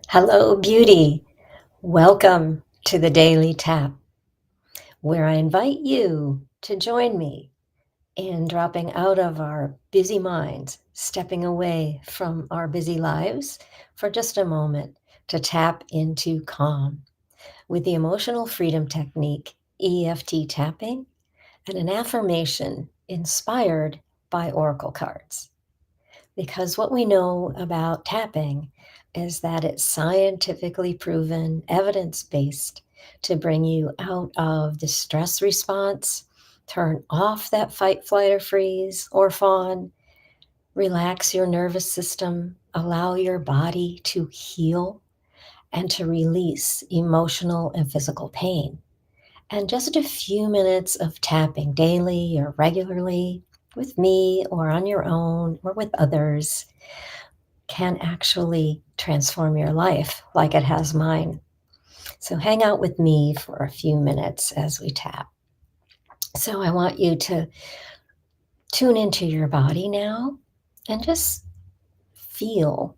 Hello, beauty. Welcome to the Daily Tap, where I invite you to join me in dropping out of our busy minds, stepping away from our busy lives for just a moment to tap into calm with the emotional freedom technique, EFT tapping, and an affirmation inspired by oracle cards. Because what we know about tapping is that it's scientifically proven, evidence based to bring you out of the stress response, turn off that fight, flight, or freeze or fawn, relax your nervous system, allow your body to heal and to release emotional and physical pain. And just a few minutes of tapping daily or regularly with me or on your own or with others can actually transform your life like it has mine. So hang out with me for a few minutes as we tap. So I want you to tune into your body now and just feel.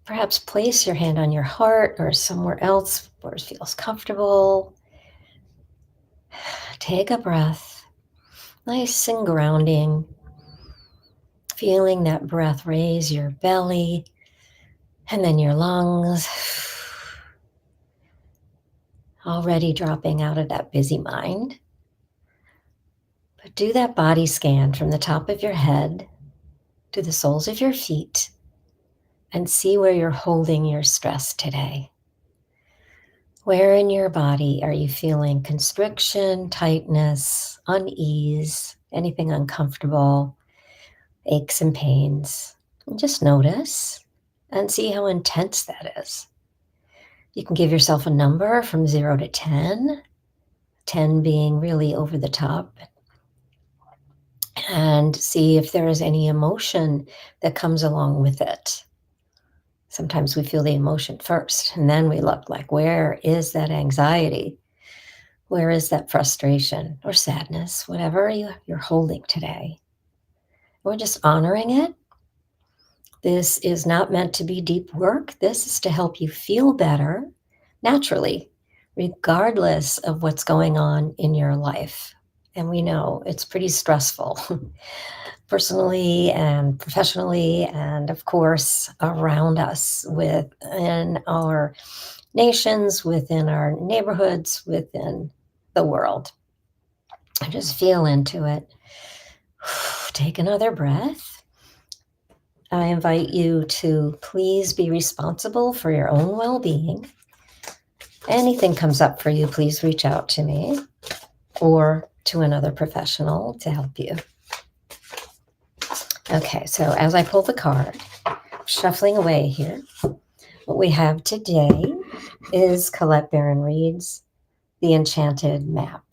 Perhaps place your hand on your heart or somewhere else where it feels comfortable. Take a breath, nice and grounding, feeling that breath raise your belly and then your lungs. Already dropping out of that busy mind. But do that body scan from the top of your head to the soles of your feet and see where you're holding your stress today. Where in your body are you feeling constriction, tightness, unease, anything uncomfortable, aches and pains? And just notice and see how intense that is. You can give yourself a number from 0 to 10, 10 being really over the top, and see if there is any emotion that comes along with it. Sometimes we feel the emotion first, and then we look like, where is that anxiety? Where is that frustration or sadness, whatever you're holding today? We're just honoring it. This is not meant to be deep work. This is to help you feel better naturally, regardless of what's going on in your life. And we know it's pretty stressful. Personally and professionally, and of course around us within our nations, within our neighborhoods, within the world. Just feel into it. Take another breath. I invite you to please be responsible for your own well-being. Anything comes up for you, please reach out to me or to another professional to help you. Okay, so as I pull the card, shuffling away here, what we have today is Colette Baron-Reid's The Enchanted Map.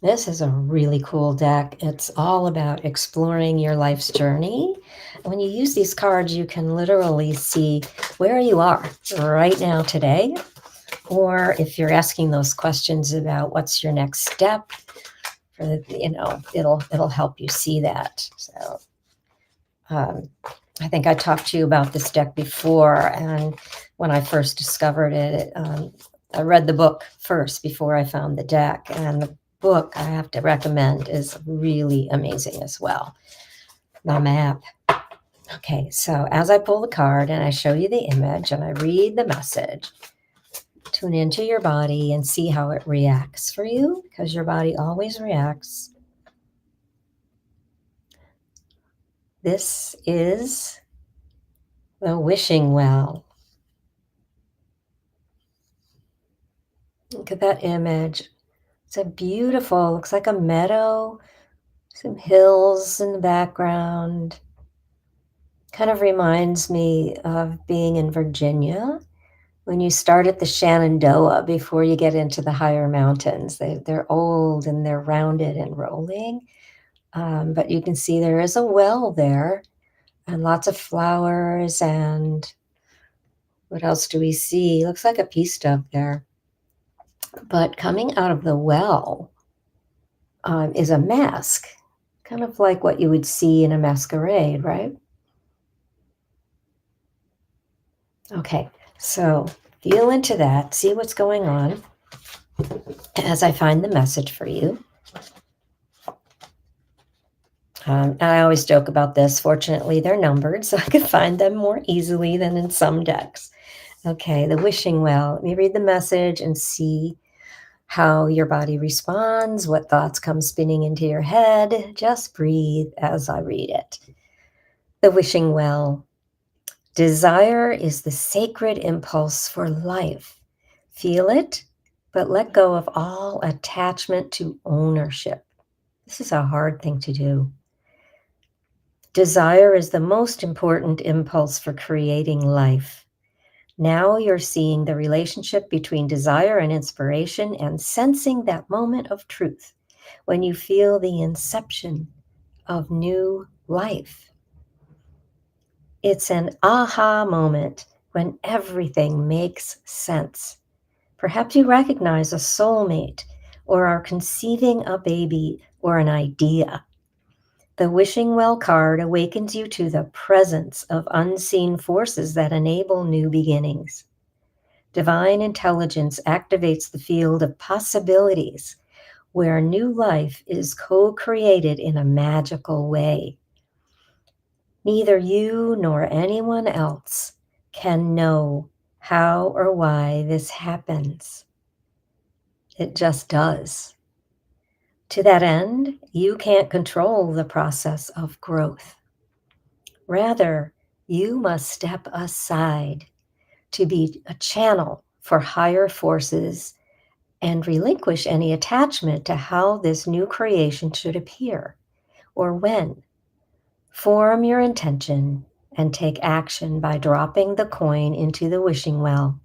This is a really cool deck. It's all about exploring your life's journey. When you use these cards, you can literally see where you are right now today, or if you're asking those questions about what's your next step, it'll help you see that. So I think I talked to you about this deck before, and when I first discovered it, I read the book first before I found the deck, and the book I have to recommend is really amazing as well. The map. Okay, so as I pull the card and I show you the image and I read the message, tune into your body and see how it reacts for you, because your body always reacts. This is the wishing well. Look at that image. It's a beautiful, looks like a meadow, some hills in the background. Kind of reminds me of being in Virginia when you start at the Shenandoah before you get into the higher mountains. They're old and they're rounded and rolling. But you can see there is a well there and lots of flowers. And what else do we see? Looks like a peace dove there. But coming out of the well is a mask, kind of like what you would see in a masquerade, right? Okay, so feel into that, see what's going on as I find the message for you. I always joke about this. Fortunately, they're numbered, so I can find them more easily than in some decks. Okay, the wishing well. Let me read the message and see how your body responds, what thoughts come spinning into your head. Just breathe as I read it. The wishing well. Desire is the sacred impulse for life. Feel it, but let go of all attachment to ownership. This is a hard thing to do. Desire is the most important impulse for creating life. Now you're seeing the relationship between desire and inspiration and sensing that moment of truth when you feel the inception of new life. It's an aha moment when everything makes sense. Perhaps you recognize a soulmate or are conceiving a baby or an idea. The wishing well card awakens you to the presence of unseen forces that enable new beginnings. Divine intelligence activates the field of possibilities where new life is co-created in a magical way. Neither you nor anyone else can know how or why this happens. It just does. To that end, you can't control the process of growth. Rather, you must step aside to be a channel for higher forces and relinquish any attachment to how this new creation should appear or when. Form your intention and take action by dropping the coin into the wishing well.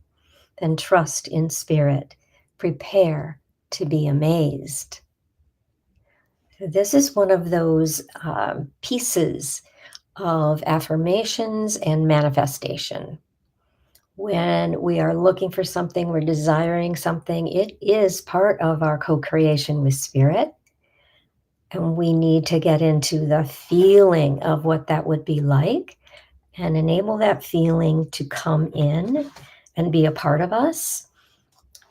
Then trust in spirit. Prepare to be amazed. This is one of those pieces of affirmations and manifestation. When we are looking for something, we're desiring something, it is part of our co-creation with spirit. And we need to get into the feeling of what that would be like and enable that feeling to come in and be a part of us.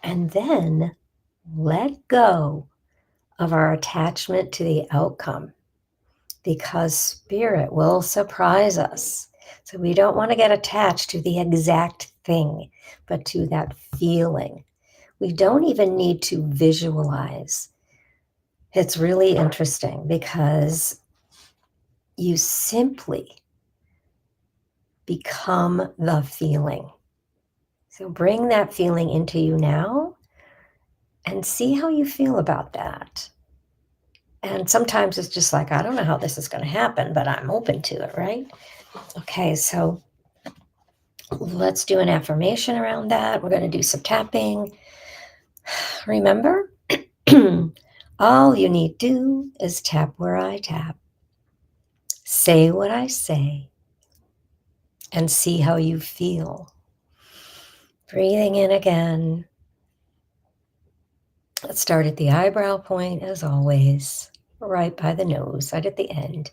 And then let go of our attachment to the outcome, because spirit will surprise us. So we don't want to get attached to the exact thing, but to that feeling. We don't even need to visualize. It's really interesting because you simply become the feeling. So bring that feeling into you now and see how you feel about that. And sometimes it's just like, I don't know how this is going to happen, but I'm open to it, right? Okay, so let's do an affirmation around that. We're going to do some tapping. Remember, all you need do is tap where I tap. Say what I say and see how you feel. Breathing in again. Let's start at the eyebrow point, as always, right by the nose, right at the end.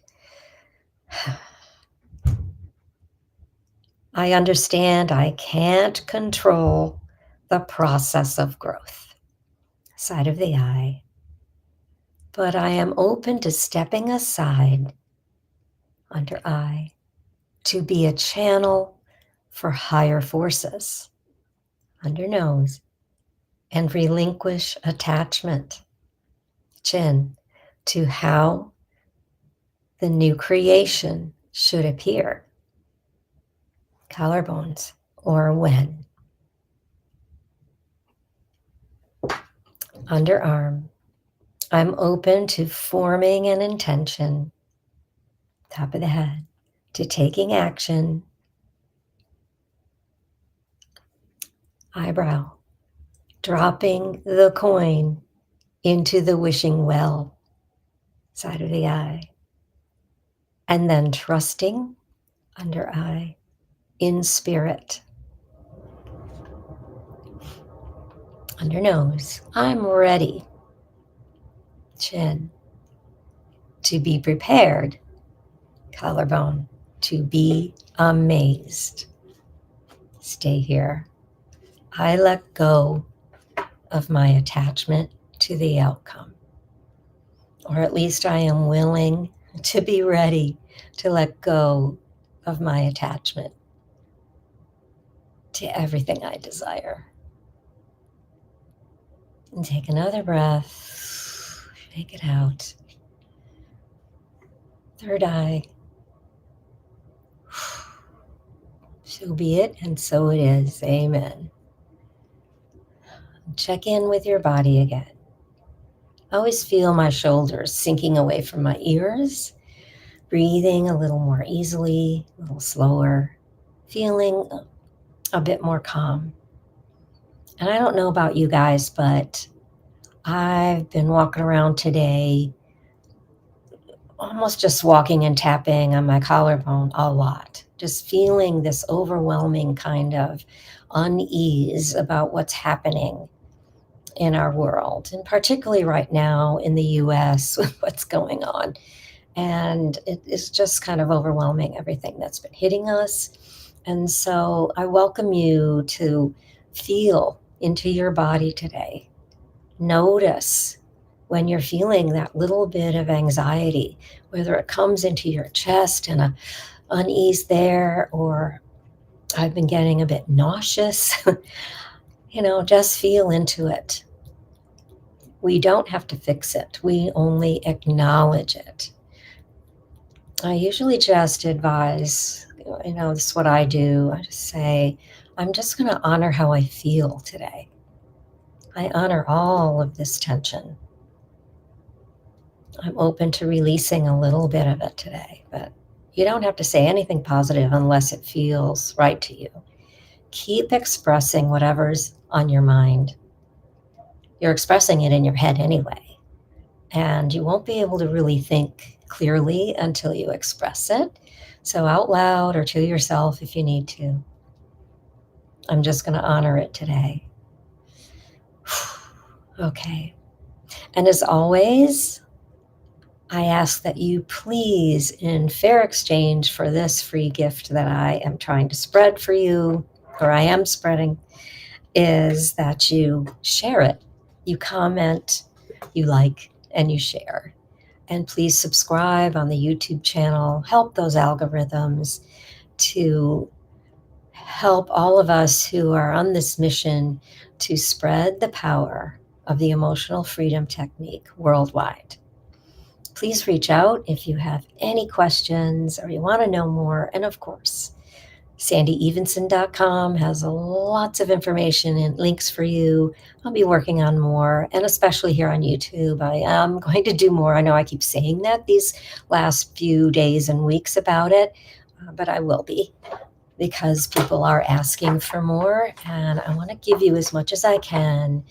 I understand I can't control the process of growth, side of the eye, but I am open to stepping aside under eye to be a channel for higher forces, under nose, and relinquish attachment, chin, to how the new creation should appear, collarbones, or when. Underarm, I'm open to forming an intention, top of the head, to taking action, eyebrow, dropping the coin into the wishing well, side of the eye, and then trusting, under eye, in spirit, under nose, I'm ready, chin, to be prepared, collarbone, to be amazed, stay here. I let go of my attachment to the outcome, or at least I am willing to be ready to let go of my attachment to everything I desire. And take another breath, shake it out. Third eye. So be it, and so it is. Amen. Check in with your body again. I always feel my shoulders sinking away from my ears, breathing a little more easily, a little slower, feeling a bit more calm. And I don't know about you guys, but I've been walking around today, almost just walking and tapping on my collarbone a lot, just feeling this overwhelming kind of unease about what's happening in our world, and particularly right now in the US with what's going on. And it is just kind of overwhelming, everything that's been hitting us. And so I welcome you to feel into your body today. Notice when you're feeling that little bit of anxiety, whether it comes into your chest and a unease there, or I've been getting a bit nauseous. Just feel into it. We don't have to fix it. We only acknowledge it. I usually just advise, this is what I do. I just say, I'm just going to honor how I feel today. I honor all of this tension. I'm open to releasing a little bit of it today, but you don't have to say anything positive unless it feels right to you. Keep expressing whatever's on your mind. You're expressing it in your head anyway, and you won't be able to really think clearly until you express it. So out loud or to yourself if you need to. I'm just going to honor it today. Okay. And as always, I ask that you please, in fair exchange for this free gift that I am trying to spread for you, or I am spreading, is that you share it. You comment, you like, and you share. And please subscribe on the YouTube channel. Help those algorithms to help all of us who are on this mission to spread the power of the emotional freedom technique worldwide. Please reach out if you have any questions or you want to know more. And of course, sandyevenson.com has lots of information and links for you. I'll be working on more, and especially here on YouTube. I am going to do more. I know I keep saying that these last few days and weeks about it, but I will be, because people are asking for more, and I want to give you as much as I can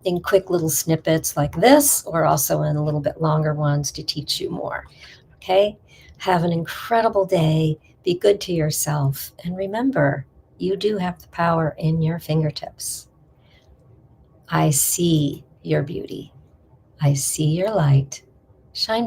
in quick little snippets like this, or also in a little bit longer ones to teach you more. Okay? Have an incredible day. Be good to yourself. And remember, you do have the power in your fingertips. I see your beauty. I see your light. Shine